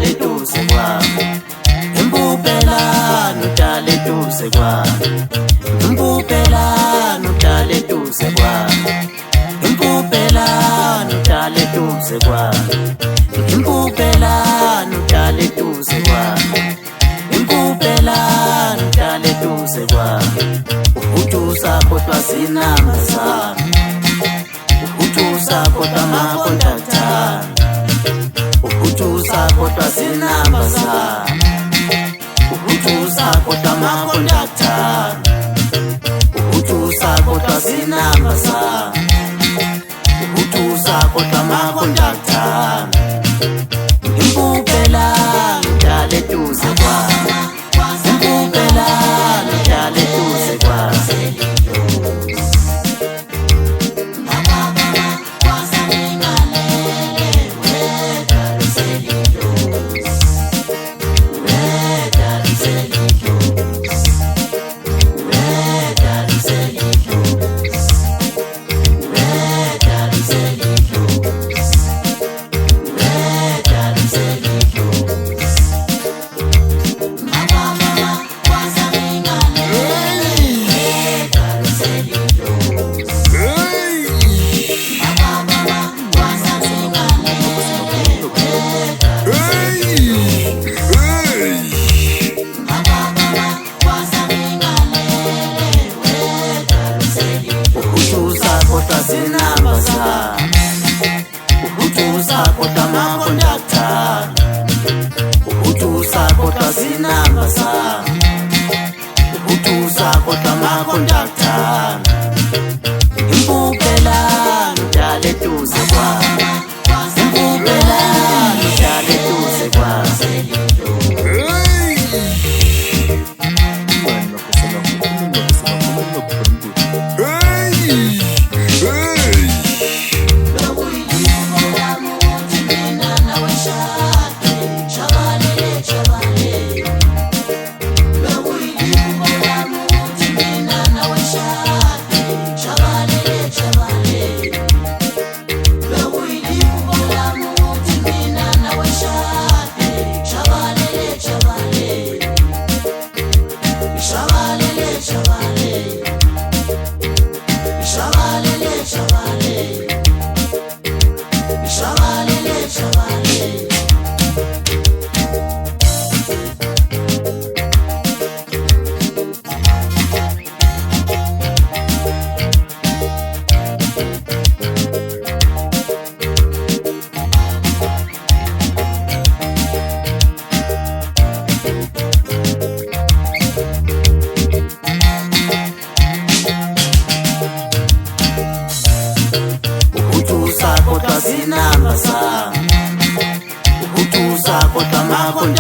udale duze kwami, impupelani udale duze kwami, impupelani udale duze kwami, impupelani udale duze kwami, impupelani udale duze kwami, impupelani udale duze kwami. Uhujusa kodwa sinambazana, uhujusa kodwa makondaktana, uhujusa kodwa sinambazana, uhujusa kodwa makondaktana, uhujusa kodwa sinambazana, uhujusa kodwa makondaktana. Impupelani udale duze kwami, impupelani udale duze kwami. Uhujusa kodwa makondaktana, uhujusa kodwa sinambazana, uhujusa kodwa makondaktana. Impupelani udale duze kwami, impupelani udale duze kwami. Uhujusa kodwa sinambazana, uhujusa kodwa makondaktana.